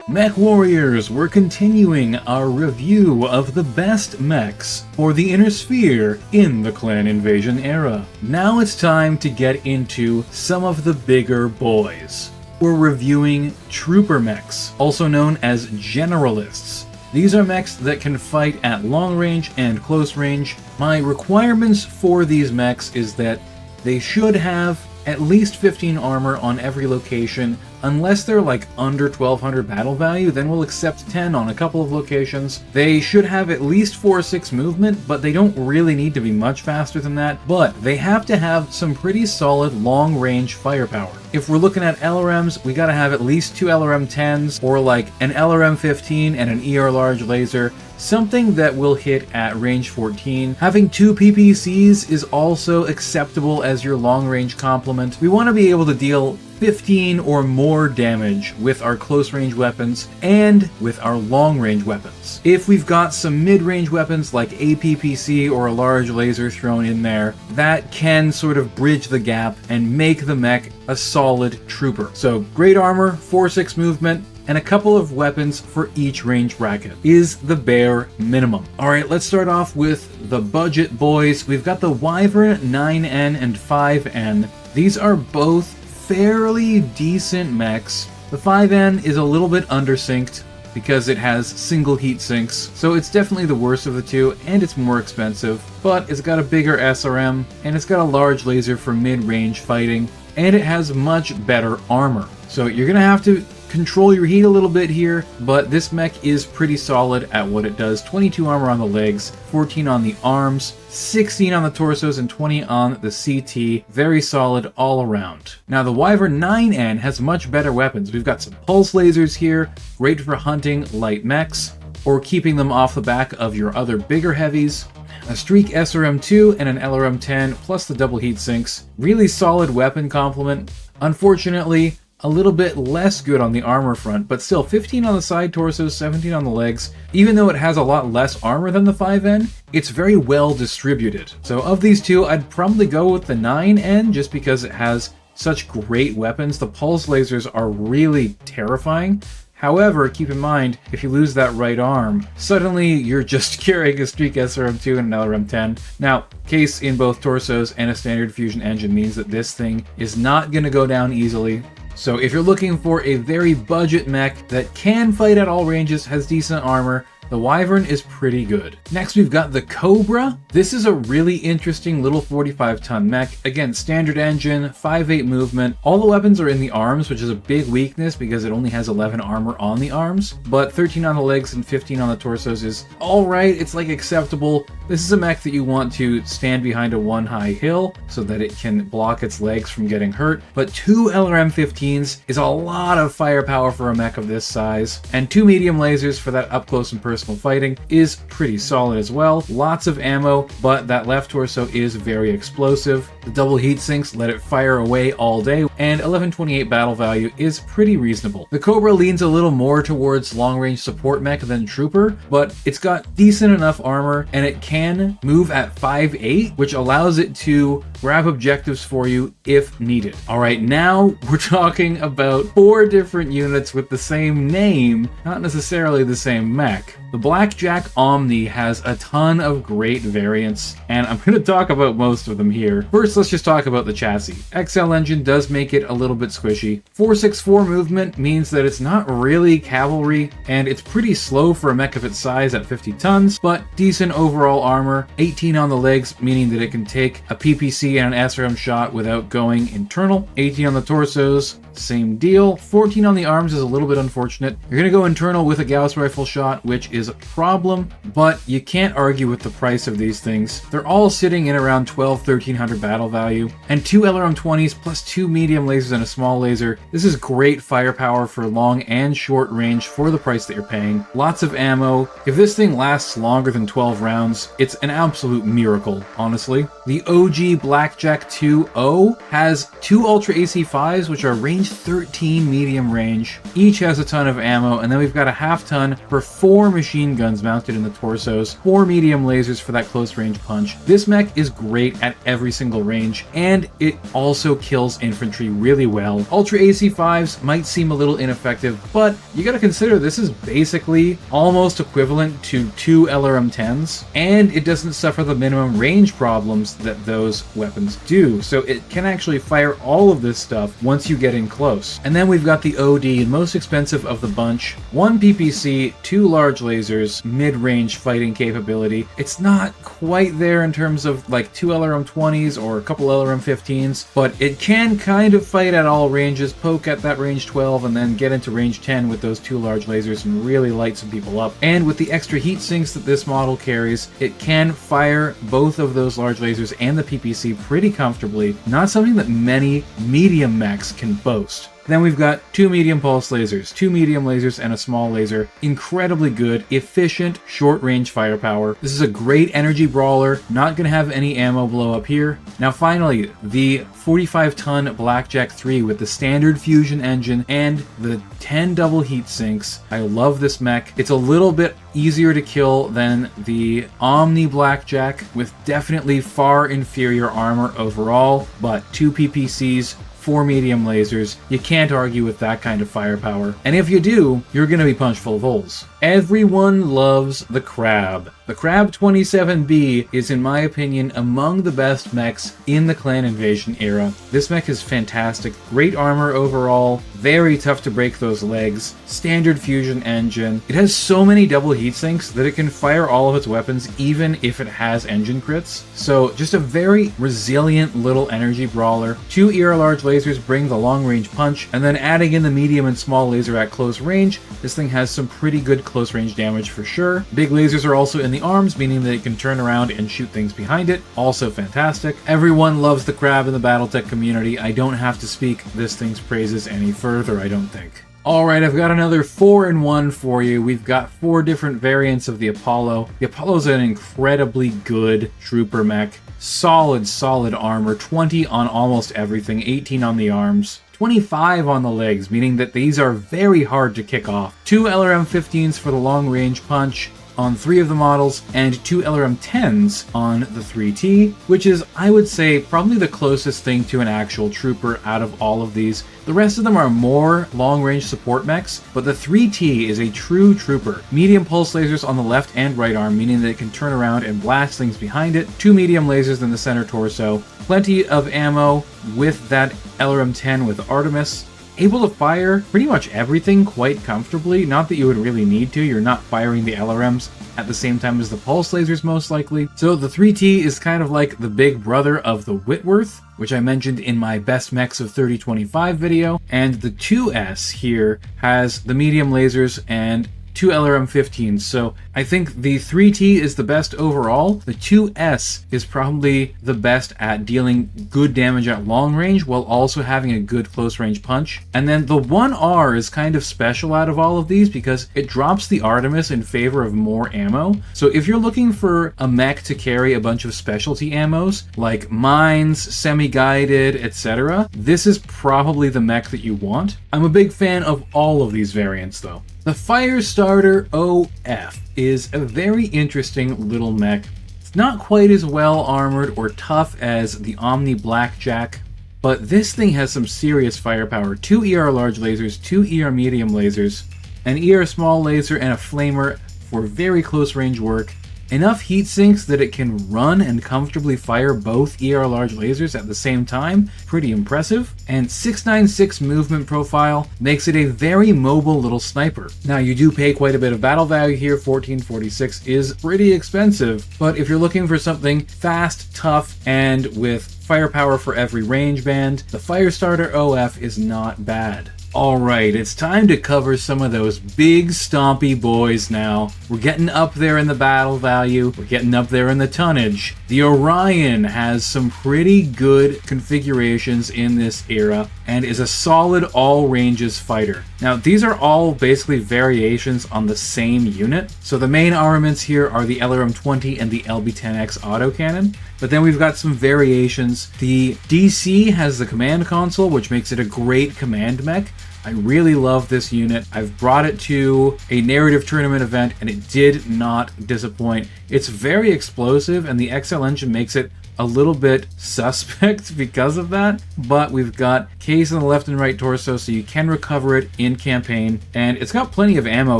Mech Warriors, we're continuing our review of the best mechs for the Inner Sphere in the Clan Invasion era. Now it's time to get into some of the bigger boys. We're reviewing Trooper mechs, also known as Generalists. These are mechs that can fight at long range and close range. My requirements for these mechs is that they should have at least 15 armor on every location. Unless they're like under 1200 battle value, then we'll accept 10 on a couple of locations. They should have at least 4-6 movement, but they don't really need to be much faster than that. But they have to have some pretty solid long-range firepower. If we're looking at LRMs, we gotta have at least 2 LRM-10s, or like an LRM-15 and an ER large laser, something that will hit at range 14. Having 2 PPCs is also acceptable as your long-range complement. We want to be able to deal 15 or more damage with our close-range weapons and with our long-range weapons. If we've got some mid-range weapons like a PPC or a large laser thrown in there, that can sort of bridge the gap and make the mech a solid trooper. So great armor, 4-6 movement, and a couple of weapons for each range bracket is the bare minimum. Alright, let's start off with the budget boys. We've got the Wyvern 9N and 5N. These are both fairly decent mechs. The 5N is a little bit undersynced because it has single heat sinks, so it's definitely the worst of the two, and it's more expensive, but it's got a bigger SRM, and it's got a large laser for mid-range fighting, and it has much better armor. So you're gonna have to control your heat a little bit here, but this mech is pretty solid at what it does. 22 armor on the legs, 14 on the arms, 16 on the torsos, and 20 on the CT. Very solid all around. Now the Wyvern 9N has much better weapons. We've got some pulse lasers here, great for hunting light mechs, or keeping them off the back of your other bigger heavies. A Streak SRM-2 and an LRM-10, plus the double heat sinks. Really solid weapon complement. Unfortunately, a little bit less good on the armor front, but still 15 on the side torsos, 17 on the legs. Even though it has a lot less armor than the 5N, it's very well distributed. So of these two, I'd probably go with the 9N just because it has such great weapons. The pulse lasers are really terrifying. However, keep in mind, if you lose that right arm, suddenly you're just carrying a Streak SRM-2 and an LRM-10. Now, case in both torsos and a standard fusion engine means that this thing is not going to go down easily. So if you're looking for a very budget mech that can fight at all ranges, has decent armor, the Wyvern is pretty good. Next we've got the Cobra. This is a really interesting little 45-ton mech. Again, standard engine, 5.8 movement. All the weapons are in the arms, which is a big weakness because it only has 11 armor on the arms. But 13 on the legs and 15 on the torsos is alright, it's like acceptable. This is a mech that you want to stand behind a one high hill so that it can block its legs from getting hurt. But 2 LRM-15s is a lot of firepower for a mech of this size. And 2 medium lasers for that up close and personal fighting is pretty solid as well. Lots of ammo, but that left torso is very explosive. The double heat sinks let it fire away all day, and 1128 battle value is pretty reasonable. The Cobra leans a little more towards long-range support mech than Trooper, but it's got decent enough armor, and it can move at 5'8", which allows it to grab objectives for you if needed. Alright, now we're talking about 4 different units with the same name, not necessarily the same mech. The Blackjack Omni has a ton of great variants, and I'm going to talk about most of them here. First, let's just talk about the chassis. XL engine does make it a little bit squishy. 464 movement means that it's not really cavalry, and it's pretty slow for a mech of its size at 50 tons, but decent overall armor. 18 on the legs, meaning that it can take a PPC and an SRM shot without going internal. 18 on the torsos, same deal. 14 on the arms is a little bit unfortunate. You're going to go internal with a Gauss rifle shot, which is a problem, but you can't argue with the price of these things. They're all sitting in around 1200-1300 battle value, and 2 LRM-20s plus 2 medium lasers and a small laser. This is great firepower for long and short range for the price that you're paying. Lots of ammo. If this thing lasts longer than 12 rounds, it's an absolute miracle, honestly. The OG Blackjack 2.0 has 2 Ultra AC5s, which are range range, 13 medium range. Each has a ton of ammo, and then we've got a half ton for 4 machine guns mounted in the torsos, 4 medium lasers for that close range punch. This mech is great at every single range, and it also kills infantry really well. Ultra AC5s might seem a little ineffective, but you gotta consider this is basically almost equivalent to 2 LRM-10s, and it doesn't suffer the minimum range problems that those weapons do, so it can actually fire all of this stuff once you get in close. And then we've got the OD, most expensive of the bunch. 1 PPC, 2 large lasers, mid-range fighting capability. It's not quite there in terms of like 2 LRM-20s or a couple LRM-15s, but it can kind of fight at all ranges, poke at that range 12, and then get into range 10 with those 2 large lasers and really light some people up. And with the extra heat sinks that this model carries, it can fire both of those large lasers and the PPC pretty comfortably, not something that many medium mechs can boast. Then we've got 2 medium pulse lasers, 2 medium lasers, and a small laser. Incredibly good, efficient, short-range firepower. This is a great energy brawler, not going to have any ammo blow up here. Now finally, the 45-ton Blackjack 3 with the standard fusion engine and the 10 double heat sinks. I love this mech. It's a little bit easier to kill than the Omni Blackjack, with definitely far inferior armor overall, but 2 PPCs, 4 medium lasers. You can't argue with that kind of firepower. And if you do, you're going to be punched full of holes. Everyone loves the Crab. The Crab 27B is, in my opinion, among the best mechs in the Clan Invasion era. This mech is fantastic, great armor overall, very tough to break those legs, standard fusion engine. It has so many double heat sinks that it can fire all of its weapons even if it has engine crits. So just a very resilient little energy brawler. 2 ER large lasers bring the long range punch, and then adding in the medium and small laser at close range, this thing has some pretty good close range damage for sure. Big lasers are also in the arms, meaning that it can turn around and shoot things behind it. Also fantastic. Everyone loves the Crab in the Battletech community. I don't have to speak this thing's praises any further, I don't think. Alright, I've got another 4-in-1 for you. We've got 4 different variants of the Apollo. The Apollo's an incredibly good trooper mech. Solid armor, 20 on almost everything, 18 on the arms. 25 on the legs, meaning that these are very hard to kick off. 2 LRM-15s for the long-range punch on 3 of the models, and 2 LRM-10s on the 3T, which is, I would say, probably the closest thing to an actual trooper out of all of these. The rest of them are more long-range support mechs, but the 3T is a true trooper. Medium pulse lasers on the left and right arm, meaning that it can turn around and blast things behind it. 2 medium lasers in the center torso. Plenty of ammo with that LRM-10 with Artemis. Able to fire pretty much everything quite comfortably. Not that you would really need to, you're not firing the LRMs at the same time as the pulse lasers most likely. So the 3T is kind of like the big brother of the Whitworth, which I mentioned in my Best Mechs of 3025 video, and the 2S here has the medium lasers and 2 LRM-15s, so I think the 3T is the best overall. The 2S is probably the best at dealing good damage at long range while also having a good close range punch. And then the 1R is kind of special out of all of these because it drops the Artemis in favor of more ammo. So if you're looking for a mech to carry a bunch of specialty ammos like mines, semi-guided, etc., this is probably the mech that you want. I'm a big fan of all of these variants though. The Firestarter OF is a very interesting little mech. It's not quite as well armored or tough as the Omni Blackjack, but this thing has some serious firepower. 2 ER large lasers, 2 ER medium lasers, an ER small laser, and a flamer for very close range work. Enough heat sinks that it can run and comfortably fire both ER large lasers at the same time, pretty impressive. And 696 movement profile makes it a very mobile little sniper. Now you do pay quite a bit of battle value here, 1446 is pretty expensive, but if you're looking for something fast, tough, and with firepower for every range band, the Firestarter OF is not bad. Alright, it's time to cover some of those big stompy boys now. We're getting up there in the battle value, we're getting up there in the tonnage. The Orion has some pretty good configurations in this era. and is a solid all ranges fighter. Now, these are all basically variations on the same unit. So the main armaments here are the LRM-20 and the LB-10X autocannon. But then we've got some variations. The DC has the command console, which makes it a great command mech. I really love this unit. I've brought it to a narrative tournament event and it did not disappoint. It's very explosive and the XL engine makes it a little bit suspect because of that, but we've got case on the left and right torso, so you can recover it in campaign, and it's got plenty of ammo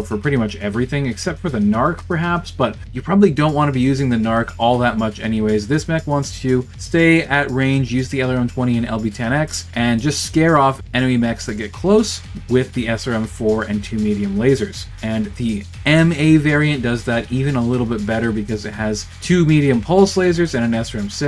for pretty much everything except for the narc perhaps, but you probably don't want to be using the narc all that much anyways. This mech wants to stay at range, use the LRM-20 and LB-10X, and just scare off enemy mechs that get close with the SRM-4 and 2 medium lasers. And the MA variant does that even a little bit better because it has 2 medium pulse lasers and an SRM-6.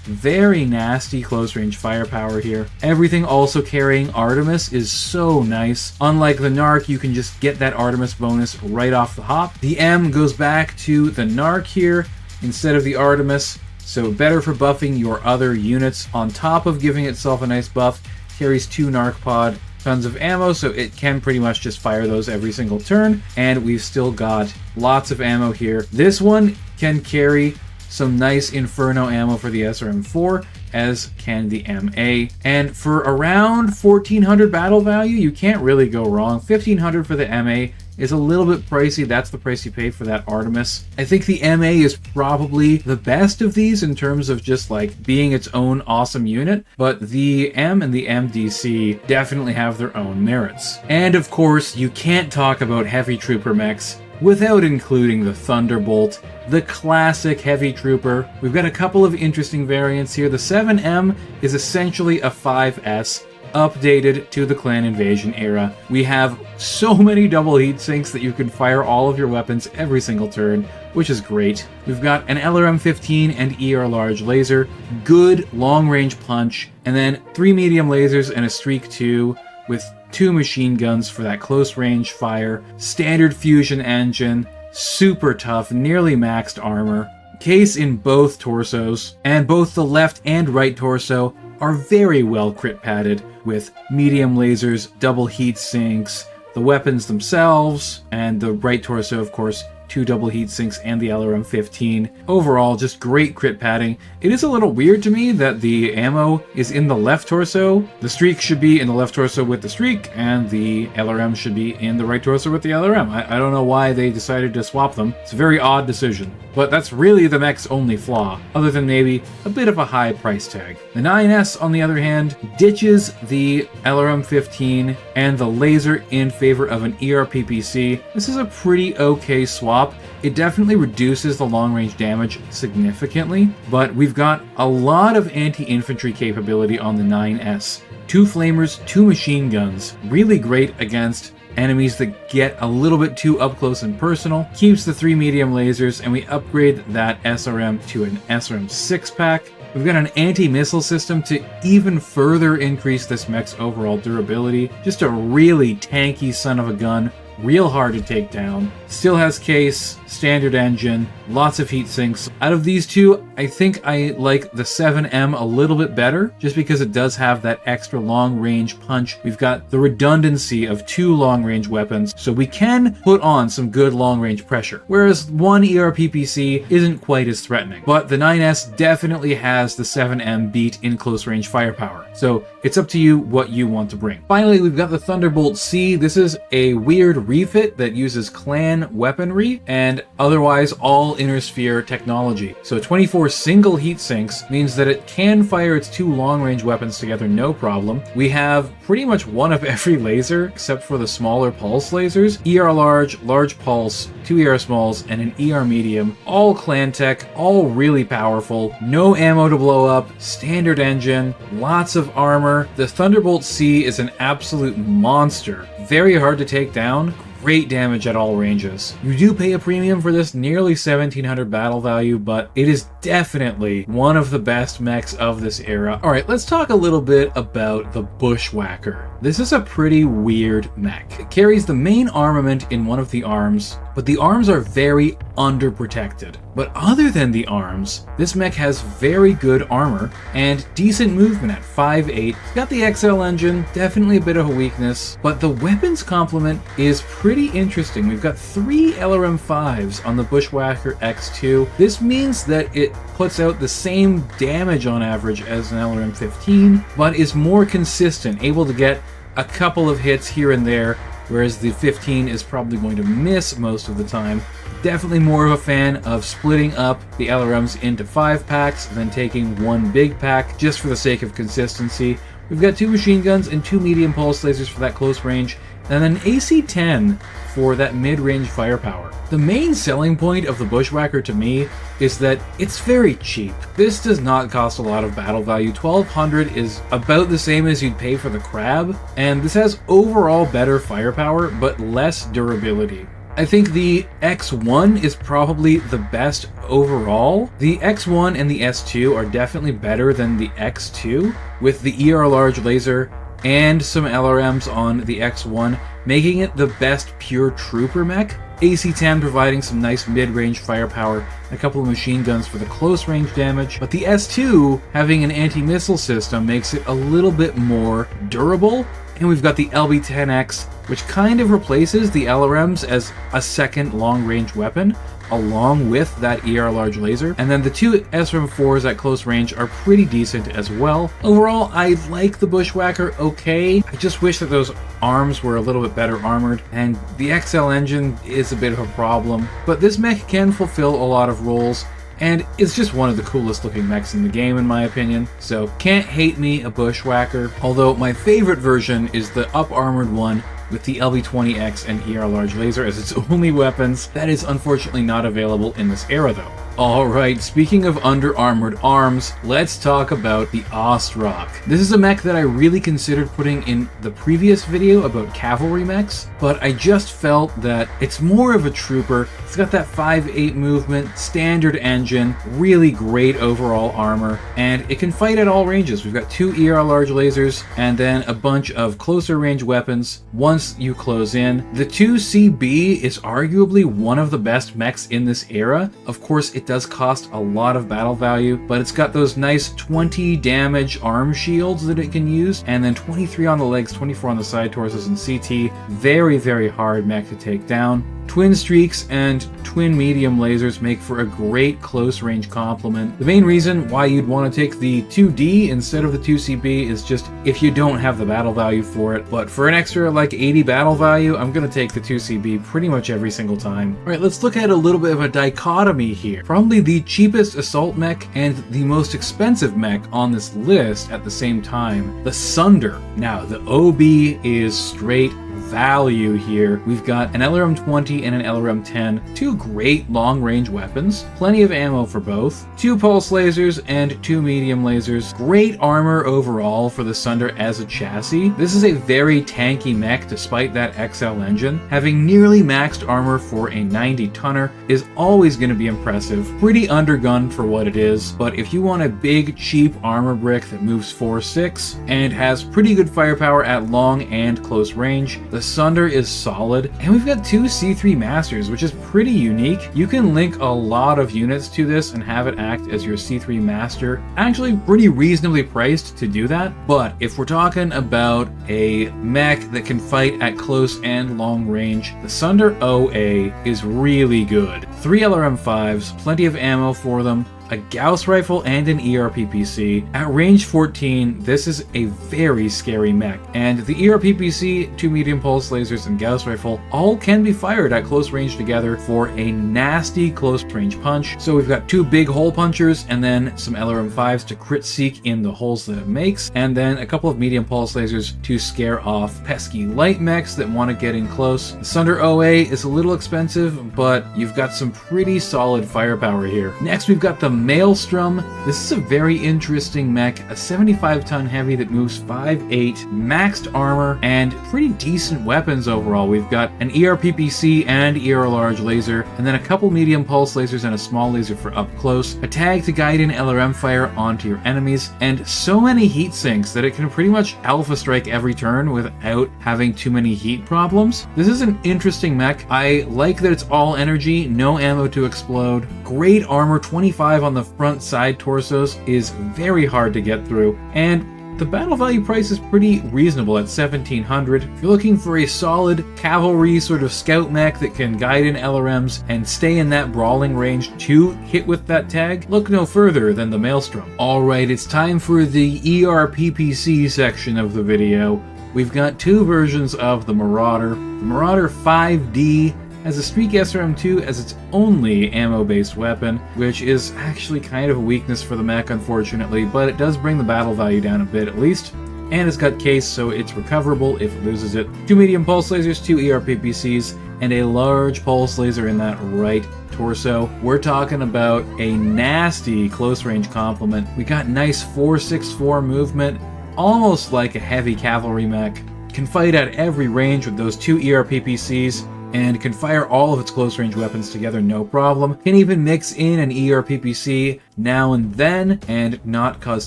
Very nasty close range firepower here. Everything also carrying Artemis is so nice. Unlike the Narc, you can just get that Artemis bonus right off the hop. The M goes back to the Narc here instead of the Artemis, so better for buffing your other units on top of giving itself a nice buff. Carries 2 Narc pod, tons of ammo, so it can pretty much just fire those every single turn, and we've still got lots of ammo here. This one can carry some nice Inferno ammo for the SRM-4, as can the MA. And for around 1400 battle value, you can't really go wrong. 1500 for the MA is a little bit pricey. That's the price you pay for that Artemis. I think the MA is probably the best of these in terms of just like being its own awesome unit, but the M and the MDC definitely have their own merits. And of course, you can't talk about heavy trooper mechs without including the Thunderbolt, the classic heavy trooper. We've got a couple of interesting variants here. The 7M is essentially a 5S, updated to the clan invasion era. We have so many double heat sinks that you can fire all of your weapons every single turn, which is great. We've got an LRM-15 and ER large laser, good long range punch, and then 3 medium lasers and a Streak 2 with 2 machine guns for that close range fire, standard fusion engine, super tough, nearly maxed armor, case in both torsos, and both the left and right torso are very well crit padded with medium lasers, double heat sinks, the weapons themselves, and the right torso, of course, 2 double heat sinks and the LRM-15. Overall, just great crit padding. It is a little weird to me that the ammo is in the left torso. The Streak should be in the left torso with the Streak, and the LRM should be in the right torso with the LRM. I don't know why they decided to swap them. It's a very odd decision, but that's really the mech's only flaw, other than maybe a bit of a high price tag. The 9S, on the other hand, ditches the LRM-15 and the laser in favor of an ERPPC. This is a pretty okay swap. It definitely reduces the long-range damage significantly, but we've got a lot of anti-infantry capability on the 9S. 2 flamers, 2 machine guns. Really great against enemies that get a little bit too up close and personal. Keeps the 3 medium lasers, and we upgrade that SRM to an SRM 6-pack. We've got an anti-missile system to even further increase this mech's overall durability. Just a really tanky son of a gun. Real hard to take down. Still has case, standard engine, lots of heat sinks. Out of these two, I think I like the 7M a little bit better, just because it does have that extra long range punch. We've got the redundancy of 2 long range weapons, so we can put on some good long range pressure. Whereas one ERPPC isn't quite as threatening. But the 9S definitely has the 7M beat in close range firepower. So it's up to you what you want to bring. Finally, we've got the Thunderbolt C. This is a weird refit that uses clan weaponry and otherwise all inner sphere technology. So 24 single heat sinks means that it can fire its 2 long range weapons together no problem. We have pretty much one of every laser except for the smaller pulse lasers. ER large, large pulse, 2 ER smalls, and an ER medium. All clan tech, all really powerful. No ammo to blow up, standard engine, lots of armor. The Thunderbolt C is an absolute monster. Very hard to take down. Great damage at all ranges. You do pay a premium for this, nearly 1700 battle value, but it is definitely one of the best mechs of this era. Alright, let's talk a little bit about the Bushwhacker. This is a pretty weird mech. It carries the main armament in one of the arms, but the arms are very underprotected. But other than the arms, this mech has very good armor and decent movement at 5'8". It's got the XL engine, definitely a bit of a weakness, but the weapons complement is pretty interesting. We've got 3 LRM-5s on the Bushwhacker X2. This means that it puts out the same damage on average as an LRM-15, but is more consistent, able to get a couple of hits here and there, whereas the 15 is probably going to miss most of the time. Definitely more of a fan of splitting up the LRMs into 5 packs than taking one big pack just for the sake of consistency. We've got 2 machine guns and 2 medium pulse lasers for that close range, and then AC-10 for that mid-range firepower. The main selling point of the Bushwhacker to me is that it's very cheap. This does not cost a lot of battle value. 1200 is about the same as you'd pay for the Crab, and this has overall better firepower but less durability. I think the X1 is probably the best overall. The X1 and the S2 are definitely better than the X2, with the ER large laser and some LRMs on the X1, making it the best pure trooper mech. AC-10 providing some nice mid-range firepower, a couple of machine guns for the close range damage, but the S2 having an anti-missile system makes it a little bit more durable. And we've got the LB-10X, which kind of replaces the LRMs as a second long-range weapon, along with that ER large laser. And then the 2 SRM-4s at close range are pretty decent as well. Overall, I like the Bushwhacker okay. I just wish that those arms were a little bit better armored, and the XL engine is a bit of a problem. But this mech can fulfill a lot of roles, and it's just one of the coolest looking mechs in the game in my opinion, so can't hate me a Bushwhacker, although my favorite version is the up-armored one with the LB-20X and ER large laser as its only weapons. That is unfortunately not available in this era though. Alright, speaking of under-armored arms, let's talk about the Ostroc. This is a mech that I really considered putting in the previous video about cavalry mechs, but I just felt that it's more of a trooper. It's got that 5'8" movement, standard engine, really great overall armor, and it can fight at all ranges. We've got 2 ER large lasers, and then a bunch of closer range weapons once you close in. The 2CB is arguably one of the best mechs in this era. Of course, it does cost a lot of battle value, but it's got those nice 20 damage arm shields that it can use, and then 23 on the legs, 24 on the side torsos and CT. Very, very hard mech to take down. Twin streaks and twin medium lasers make for a great close range complement. The main reason why you'd want to take the 2D instead of the 2CB is just if you don't have the battle value for it, but for an extra like 80 battle value, I'm going to take the 2CB pretty much every single time. Alright, let's look at a little bit of a dichotomy here. Probably the cheapest assault mech and the most expensive mech on this list at the same time, the Sunder. Now, the OB is straight value here. We've got an LRM-20 and an LRM-10, 2 great long-range weapons, plenty of ammo for both, 2 pulse lasers and 2 medium lasers, great armor overall for the Sunder as a chassis. This is a very tanky mech despite that XL engine. Having nearly maxed armor for a 90-tonner is always going to be impressive. Pretty undergunned for what it is, but if you want a big, cheap armor brick that moves 4/6 and has pretty good firepower at long and close range, the Sunder is solid. And we've got 2 C3 Masters, which is pretty unique. You can link a lot of units to this and have it act as your C3 Master. Actually pretty reasonably priced to do that, but if we're talking about a mech that can fight at close and long range, the Sunder OA is really good. 3 LRM-5s, plenty of ammo for them, a Gauss rifle and an ERPPC. At range 14, this is a very scary mech, and the ERPPC, 2 medium pulse lasers, and Gauss rifle all can be fired at close range together for a nasty close range punch. So we've got 2 big hole punchers and then some LRM-5s to crit seek in the holes that it makes, and then a couple of medium pulse lasers to scare off pesky light mechs that want to get in close. The Sunder OA is a little expensive, but you've got some pretty solid firepower here. Next, we've got the Maelstrom. This is a very interesting mech, a 75-ton heavy that moves 5'8", maxed armor, and pretty decent weapons overall. We've got an ERPPC and ER large laser, and then a couple medium pulse lasers and a small laser for up close, a tag to guide in LRM fire onto your enemies, and so many heat sinks that it can pretty much alpha strike every turn without having too many heat problems. This is an interesting mech. I like that it's all energy, no ammo to explode, great armor, 25 on the front side torsos is very hard to get through, and the battle value price is pretty reasonable at 1,700. If you're looking for a solid cavalry sort of scout mech that can guide in LRMs and stay in that brawling range to hit with that tag, look no further than the Maelstrom. Alright, it's time for the ERPPC section of the video. We've got two versions of the Marauder. The Marauder 5D has a Streak SRM2 as its only ammo-based weapon, which is actually kind of a weakness for the mech, unfortunately, but it does bring the battle value down a bit at least. And it's got case, so it's recoverable if it loses it. 2 medium pulse lasers, 2 ERPPCs, and a large pulse laser in that right torso. We're talking about a nasty close-range complement. We got nice 4.64 movement, almost like a heavy cavalry mech. Can fight at every range with those 2 ERPPCs, and can fire all of its close-range weapons together no problem. Can even mix in an ERPPC now and then and not cause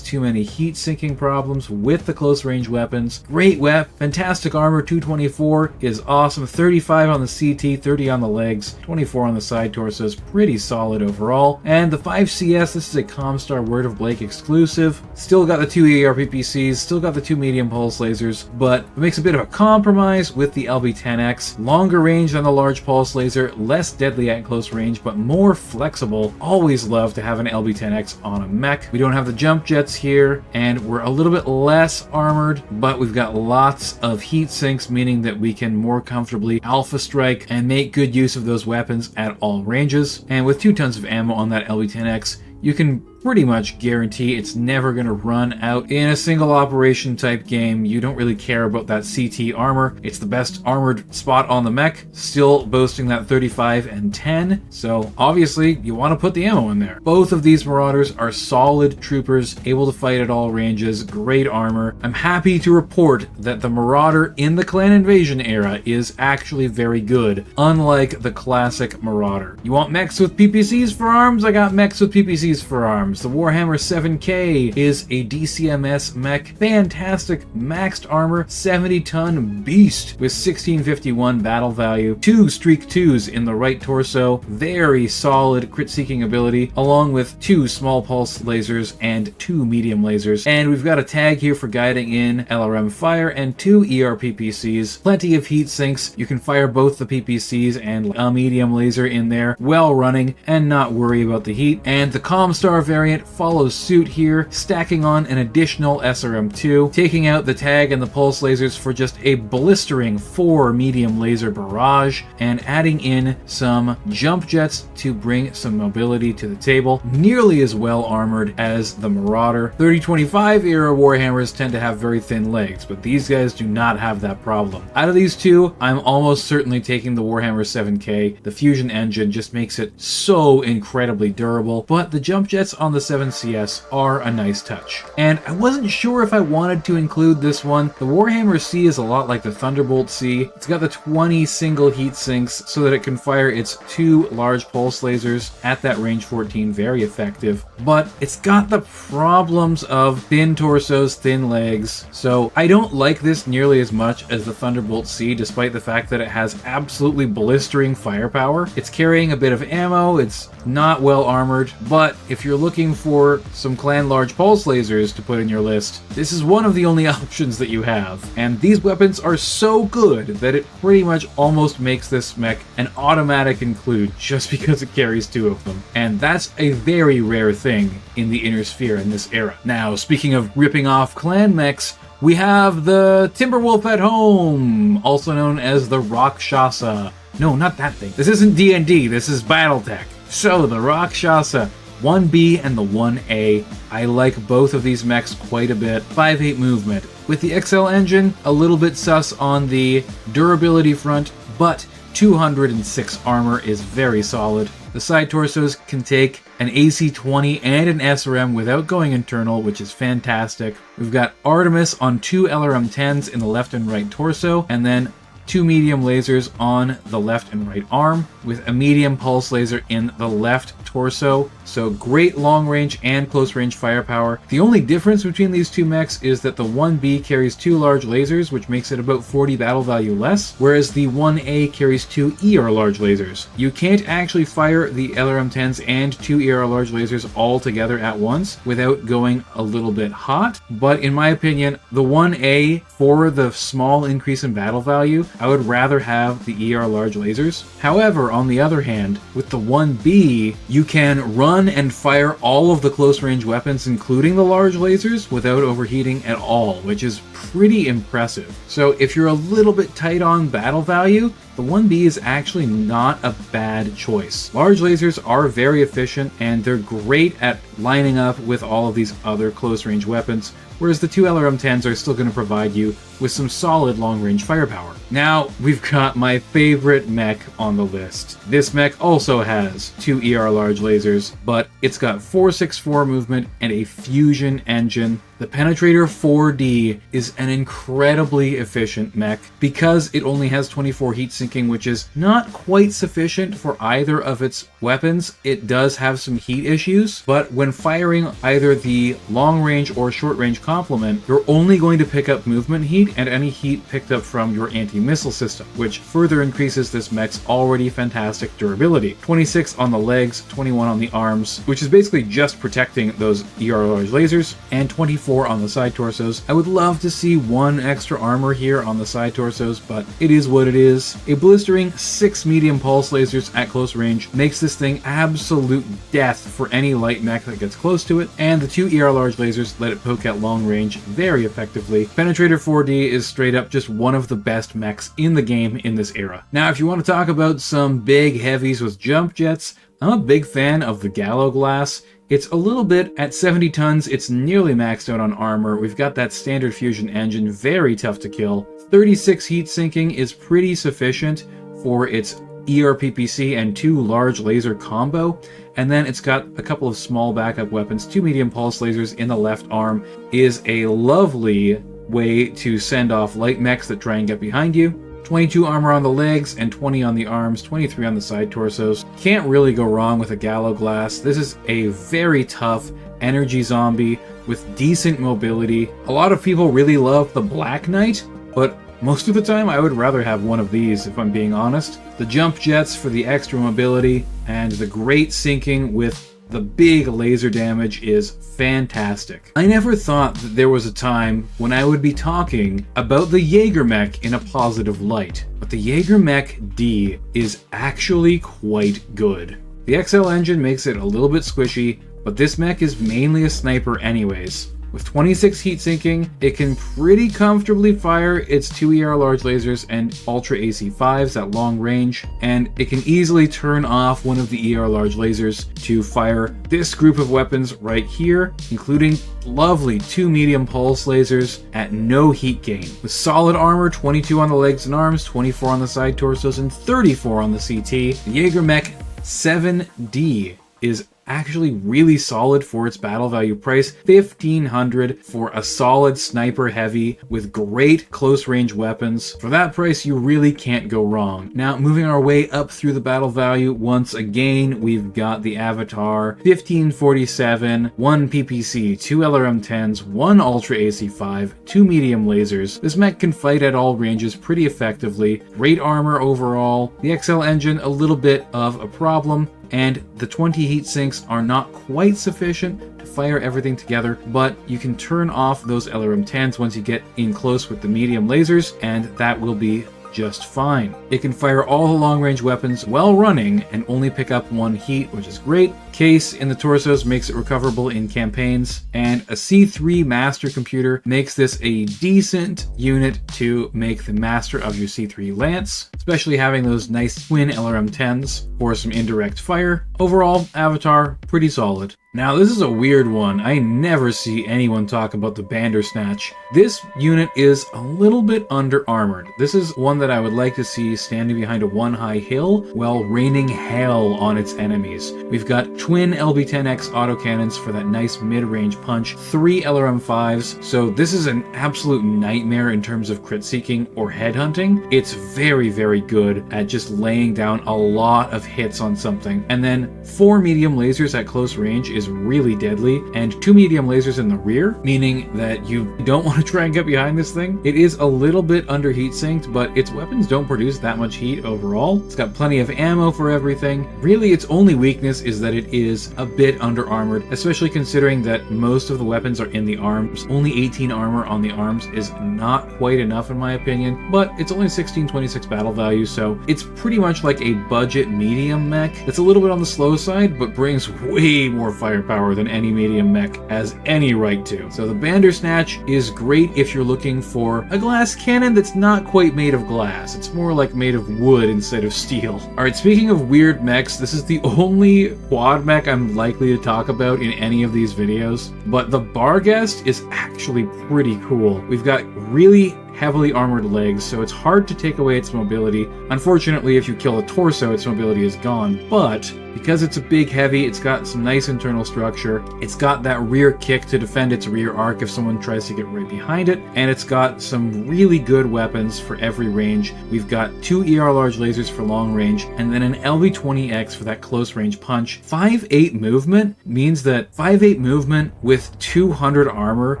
too many heat-sinking problems with the close-range weapons. Great weapon, fantastic armor, 224 is awesome, 35 on the CT, 30 on the legs, 24 on the side torsos, pretty solid overall. And the 5CS, this is a Comstar Word of Blake exclusive. Still got the 2 ERPPCs, still got the 2 medium pulse lasers, but it makes a bit of a compromise with the LB10X. Longer range than the large pulse laser, less deadly at close range, but more flexible. Always love to have an LB10X on a mech. We don't have the jump jets here, and we're a little bit less armored, but we've got lots of heat sinks, meaning that we can more comfortably alpha strike and make good use of those weapons at all ranges. And with 2 tons of ammo on that LB10X, you can pretty much guarantee it's never going to run out. In a single operation type game, you don't really care about that CT armor. It's the best armored spot on the mech, still boasting that 35 and 10, so obviously you want to put the ammo in there. Both of these Marauders are solid troopers, able to fight at all ranges, great armor. I'm happy to report that the Marauder in the Clan Invasion era is actually very good, unlike the classic Marauder. You want mechs with PPCs for arms? I got mechs with PPCs for arms. The Warhammer 7K is a DCMS mech, fantastic maxed armor, 70-ton beast with 1651 battle value, 2 Streak 2s in the right torso, very solid crit-seeking ability, along with 2 small pulse lasers and 2 medium lasers. And we've got a tag here for guiding in LRM fire and 2 ERPPCs, plenty of heat sinks. You can fire both the PPCs and a medium laser in there, well running, and not worry about the heat. And the Comstar variant follows suit here, stacking on an additional SRM2, taking out the tag and the pulse lasers for just a blistering 4 medium laser barrage, and adding in some jump jets to bring some mobility to the table. Nearly as well armored as the Marauder. 3025 era Warhammers tend to have very thin legs, but these guys do not have that problem. Out of these two, I'm almost certainly taking the Warhammer 7K. The fusion engine just makes it so incredibly durable, but the jump jets on the 7CS are a nice touch. And I wasn't sure if I wanted to include this one. The Warhammer C is a lot like the Thunderbolt C. It's got the 20 single heat sinks so that it can fire its 2 large pulse lasers at that range 14, very effective. But it's got the problems of thin torsos, thin legs, so I don't like this nearly as much as the Thunderbolt C, despite the fact that it has absolutely blistering firepower. It's carrying a bit of ammo, it's not well armored, but if you're looking for some clan large pulse lasers to put in your list, this is one of the only options that you have. And these weapons are so good that it pretty much almost makes this mech an automatic include just because it carries 2 of them. And that's a very rare thing in the Inner Sphere in this era. Now, speaking of ripping off clan mechs, we have the Timberwolf at home, also known as the Rakshasa. No, not that thing. This isn't D&D, this is Battletech. So, the Rakshasa, 1B and the 1A. I like both of these mechs quite a bit. 5'8 movement. With the XL engine, a little bit sus on the durability front, but 206 armor is very solid. The side torsos can take an AC-20 and an SRM without going internal, which is fantastic. We've got Artemis on 2 LRM-10s in the left and right torso, and then 2 medium lasers on the left and right arm, with a medium pulse laser in the left torso. So great long range and close range firepower. The only difference between these two mechs is that the 1B carries 2 large lasers, which makes it about 40 battle value less, whereas the 1A carries 2 ER large lasers. You can't actually fire the LRM-10s and 2 ER large lasers all together at once without going a little bit hot, but in my opinion, the 1A, for the small increase in battle value, I would rather have the ER large lasers. However, on the other hand, with the 1B, you can run and fire all of the close range weapons, including the large lasers, without overheating at all, which is pretty impressive. So if you're a little bit tight on battle value, the 1B is actually not a bad choice. Large lasers are very efficient, and they're great at lining up with all of these other close range weapons, whereas the 2 LRM-10s are still going to provide you with some solid long-range firepower. Now, we've got my favorite mech on the list. This mech also has 2 ER large lasers, but it's got 464 movement and a fusion engine. The Penetrator 4D is an incredibly efficient mech because it only has 24 heat sinking, which is not quite sufficient for either of its weapons. It does have some heat issues, but when firing either the long-range or short-range complement, you're only going to pick up movement heat and any heat picked up from your anti-missile system, which further increases this mech's already fantastic durability. 26 on the legs, 21 on the arms, which is basically just protecting those ER large lasers, and 24 on the side torsos. I would love to see 1 extra armor here on the side torsos, but it is what it is. A blistering 6 medium pulse lasers at close range makes this thing absolute death for any light mech that gets close to it, and the 2 ER large lasers let it poke at long range very effectively. Penetrator 4D is straight up just one of the best mechs in the game in this era. Now, if you want to talk about some big heavies with jump jets, I'm a big fan of the Gallowglass. It's a little bit, at 70 tons, it's nearly maxed out on armor. We've got that standard fusion engine, very tough to kill. 36 heat sinking is pretty sufficient for its ERPPC and 2 large laser combo, and then it's got a couple of small backup weapons. 2 medium pulse lasers in the left arm is a lovely way to send off light mechs that try and get behind you. 22 armor on the legs and 20 on the arms, 23 on the side torsos. Can't really go wrong with a Gallowglass. This is a very tough energy zombie with decent mobility. A lot of people really love the Black Knight, but most of the time I would rather have one of these, if I'm being honest. The jump jets for the extra mobility, and the great sinking with the big laser damage is fantastic. I never thought that there was a time when I would be talking about the Jagermech in a positive light, but the Jagermech D is actually quite good. The XL engine makes it a little bit squishy, but this mech is mainly a sniper anyways. With 26 heat sinking, it can pretty comfortably fire its 2 ER large lasers and Ultra AC5s at long range, and it can easily turn off one of the ER large lasers to fire this group of weapons right here, including lovely 2 medium pulse lasers at no heat gain. With solid armor, 22 on the legs and arms, 24 on the side torsos, and 34 on the CT, the Jagermech 7D is actually really solid for its battle value price. 1,500 for a solid sniper heavy with great close range weapons. For that price, you really can't go wrong. Now, moving our way up through the battle value, once again, we've got the Avatar, 1547, 1 PPC, 2 LRM-10s, 1 Ultra AC5, 2 medium lasers. This mech can fight at all ranges pretty effectively. Great armor overall. The XL engine, a little bit of a problem, and the 20 heat sinks are not quite sufficient to fire everything together, but you can turn off those LRM-10s once you get in close with the medium lasers, and that will be just fine. It can fire all the long-range weapons while running and only pick up 1 heat, which is great. Case in the torsos makes it recoverable in campaigns, and a C3 master computer makes this a decent unit to make the master of your C3 Lance, especially having those nice twin LRM-10s for some indirect fire. Overall, Avatar, pretty solid. Now this is a weird one. I never see anyone talk about the Bandersnatch. This unit is a little bit under-armored. This is one that I would like to see standing behind a one-high hill while raining hail on its enemies. We've got twin LB-10X autocannons for that nice mid-range punch, 3 LRM-5s, so this is an absolute nightmare in terms of crit seeking or headhunting. It's very, very good at just laying down a lot of hits on something. And then 4 medium lasers at close range is really deadly, and 2 medium lasers in the rear, meaning that you don't want to try and get behind this thing. It is a little bit under heat sinked, but its weapons don't produce that much heat overall. It's got plenty of ammo for everything. Really, its only weakness is that it is a bit under armored, especially considering that most of the weapons are in the arms. Only 18 armor on the arms is not quite enough in my opinion, but it's only 1626 battle value, so it's pretty much like a budget medium mech. It's a little bit on the slow side, but brings way more firepower than any medium mech has any right to. So the Bandersnatch is great if you're looking for a glass cannon that's not quite made of glass. It's more like made of wood instead of steel. Alright, speaking of weird mechs, this is the only quad mech I'm likely to talk about in any of these videos, but the Barghest is actually pretty cool. We've got really heavily armored legs, so it's hard to take away its mobility. Unfortunately, if you kill the torso, its mobility is gone, but because it's a big heavy, it's got some nice internal structure, it's got that rear kick to defend its rear arc if someone tries to get right behind it, and it's got some really good weapons for every range. We've got 2 ER large lasers for long range, and then an LV-20X for that close range punch. 5'8 movement means that 5'8 movement with 200 armor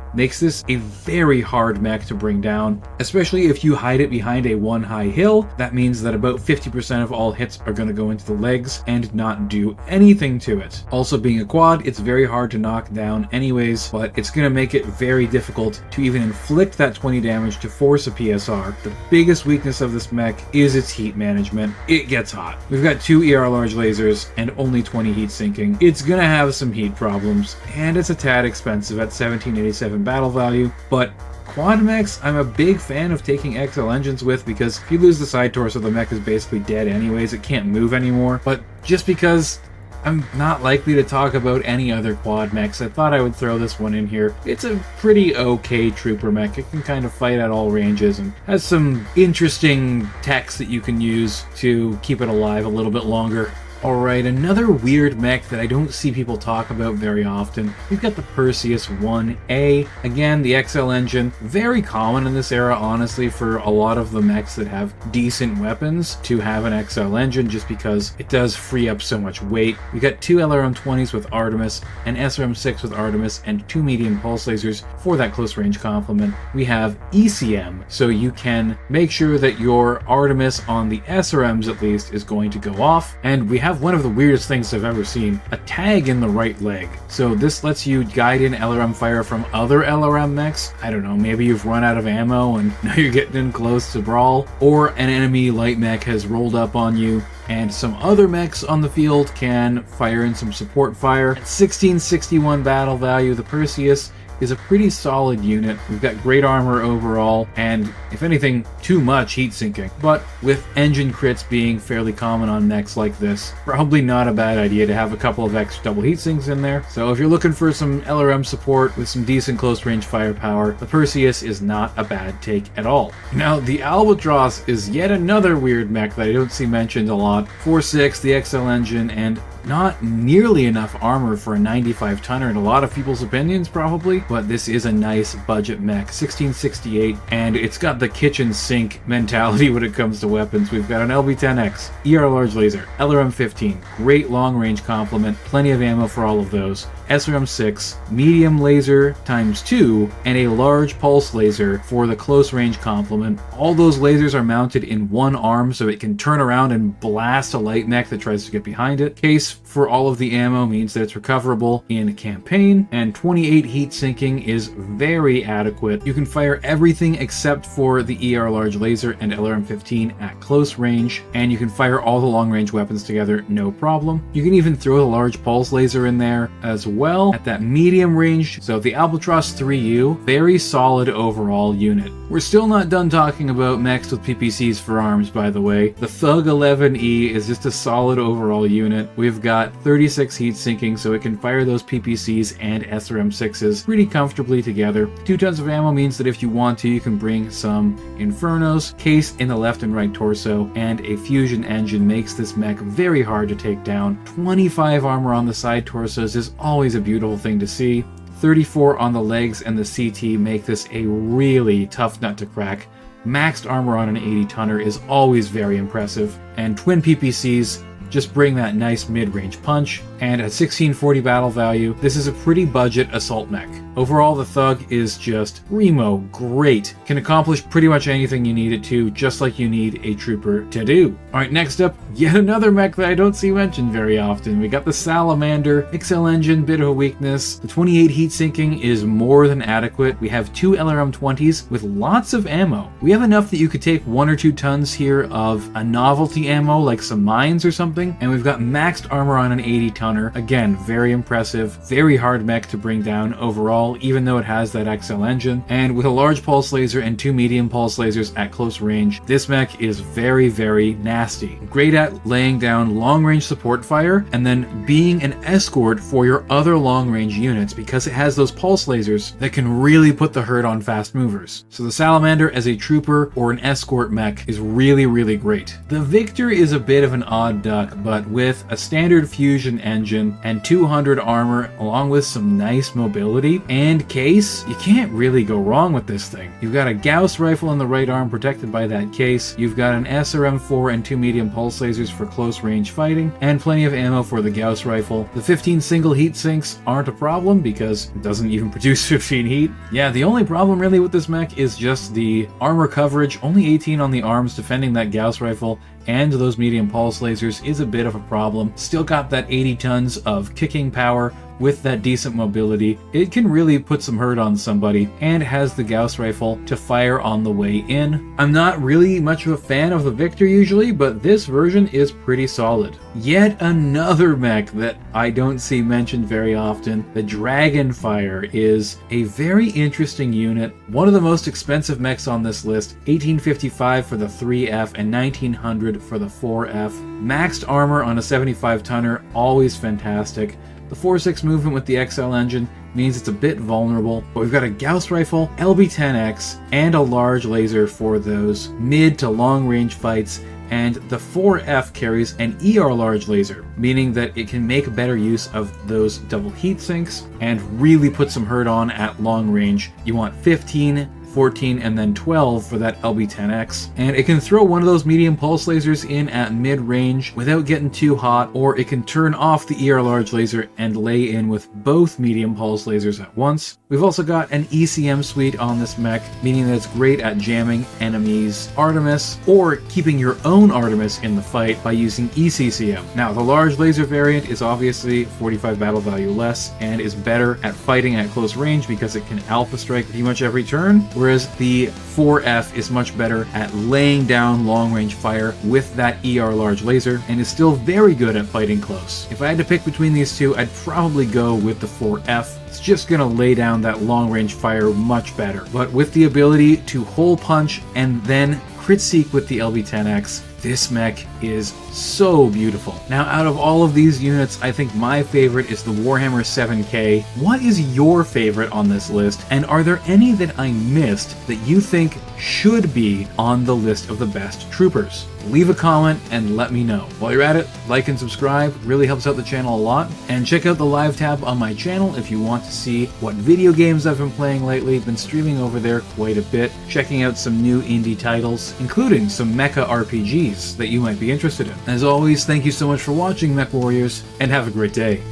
makes this a very hard mech to bring down, especially if you hide it behind a one high hill. That means that about 50% of all hits are going to go into the legs and not do anything to it. Also, being a quad, it's very hard to knock down anyways, but it's going to make it very difficult to even inflict that 20 damage to force a PSR. The biggest weakness of this mech is its heat management. It gets hot. We've got 2 ER large lasers and only 20 heat sinking. It's going to have some heat problems, and it's a tad expensive at 1787 battle value, but quad mechs, I'm a big fan of taking XL engines with, because if you lose the side torso, the mech is basically dead anyways. It can't move anymore. But just because I'm not likely to talk about any other quad mechs, I thought I would throw this one in here. It's a pretty okay trooper mech. It can kind of fight at all ranges and has some interesting techs that you can use to keep it alive a little bit longer. Alright, another weird mech that I don't see people talk about very often. We've got the Perseus 1A. Again, the XL engine. Very common in this era, honestly, for a lot of the mechs that have decent weapons to have an XL engine, just because it does free up so much weight. We've got 2 LRM-20s with Artemis, an SRM-6 with Artemis, and 2 medium pulse lasers for that close range complement. We have ECM, so you can make sure that your Artemis on the SRMs at least is going to go off, and we have one of the weirdest things I've ever seen, a tag in the right leg. So this lets you guide in LRM fire from other LRM mechs. I don't know, maybe you've run out of ammo and now you're getting in close to brawl, or an enemy light mech has rolled up on you, and some other mechs on the field can fire in some support fire. At 1661 battle value, the Perseus is a pretty solid unit. We've got great armor overall, and if anything, too much heat sinking. But with engine crits being fairly common on mechs like this, probably not a bad idea to have a couple of extra double heat sinks in there. So if you're looking for some LRM support with some decent close range firepower, the Perseus is not a bad take at all. Now, the Albatross is yet another weird mech that I don't see mentioned a lot. 4.6, the XL engine, and not nearly enough armor for a 95 tonner in a lot of people's opinions, probably, but this is a nice budget mech. 1668, and it's got the kitchen sink mentality when it comes to weapons. We've got an LB-10X, ER large laser, LRM-15, great long range complement, plenty of ammo for all of those, SRM-6, medium laser ×2, and a large pulse laser for the close range complement. All those lasers are mounted in one arm, so it can turn around and blast a light mech that tries to get behind it. Case for all of the ammo means that it's recoverable in campaign, and 28 heat sinking is very adequate. You can fire everything except for the ER large laser and LRM-15 at close range, and you can fire all the long range weapons together, no problem. You can even throw the large pulse laser in there as well at that medium range. So the Albatross 3U, very solid overall unit. We're still not done talking about mechs with PPCs for arms, by the way. The Thug 11E is just a solid overall unit. We've got 36 heat sinking, so it can fire those PPCs and SRM6s pretty comfortably together. 2 tons of ammo means that if you want to, you can bring some Infernos. Case in the left and right torso, and a fusion engine makes this mech very hard to take down. 25 armor on the side torsos is always a beautiful thing to see. 34 on the legs and the CT make this a really tough nut to crack. Maxed armor on an 80 tonner is always very impressive, and twin PPCs just bring that nice mid-range punch. And at 1640 battle value, this is a pretty budget assault mech. Overall, the Thug is just primo great. Can accomplish pretty much anything you need it to, just like you need a trooper to do. Alright, next up, yet another mech that I don't see mentioned very often. We got the Salamander. XL engine, bit of a weakness. The 28 heat sinking is more than adequate. We have 2 LRM-20s with lots of ammo. We have enough that you could take 1 or 2 tons here of a novelty ammo, like some mines or something. And we've got maxed armor on an 80 tonner. Again, very impressive. Very hard mech to bring down overall, even though it has that XL engine. And with a large pulse laser and 2 medium pulse lasers at close range, this mech is very, very nasty. Great at laying down long-range support fire and then being an escort for your other long-range units, because it has those pulse lasers that can really put the hurt on fast movers. So the Salamander as a trooper or an escort mech is really, really great. The Victor is a bit of an odd duck, but with a standard fusion engine and 200 armor along with some nice mobility and case, you can't really go wrong with this thing. You've got a Gauss rifle in the right arm protected by that case. You've got an SRM4 and 2 medium pulse lasers for close range fighting, and plenty of ammo for the Gauss rifle. The 15 single heat sinks aren't a problem because it doesn't even produce 15 heat. Yeah, the only problem really with this mech is just the armor coverage. Only 18 on the arms defending that Gauss rifle and those medium pulse lasers is a bit of a problem. Still got that 80 tons of kicking power with that decent mobility. It can really put some hurt on somebody, and has the Gauss rifle to fire on the way in. I'm not really much of a fan of the Victor usually, but this version is pretty solid. Yet another mech that I don't see mentioned very often, the Dragonfire, is a very interesting unit. One of the most expensive mechs on this list, 1855 for the 3F and 1900 for the 4F. Maxed armor on a 75 tonner, always fantastic. The 4.6 movement with the XL engine means it's a bit vulnerable, but we've got a Gauss rifle, LB-10X, and a large laser for those mid to long range fights, and the 4F carries an ER large laser, meaning that it can make better use of those double heat sinks and really put some hurt on at long range. You want 15, 14, and then 12 for that LB-10X, and it can throw one of those medium pulse lasers in at mid-range without getting too hot, or it can turn off the ER large laser and lay in with both medium pulse lasers at once. We've also got an ECM suite on this mech, meaning that it's great at jamming enemies' Artemis, or keeping your own Artemis in the fight by using ECCM. Now, the large laser variant is obviously 45 battle value less, and is better at fighting at close range because it can alpha strike pretty much every turn, whereas the 4F is much better at laying down long-range fire with that ER large laser, and is still very good at fighting close. If I had to pick between these two, I'd probably go with the 4F. It's just gonna lay down that long-range fire much better, but with the ability to hole punch and then crit seek with the LB-10X, this mech is so beautiful. Now, out of all of these units, I think my favorite is the Warhammer 7K. What is your favorite on this list? And are there any that I missed that you think should be on the list of the best troopers? Leave a comment and let me know. While you're at it, like and subscribe. It really helps out the channel a lot. And check out the live tab on my channel if you want to see what video games I've been playing lately. Been streaming over there quite a bit, checking out some new indie titles, including some mecha RPGs that you might be interested in. As always, thank you so much for watching, Mech Warriors, and have a great day.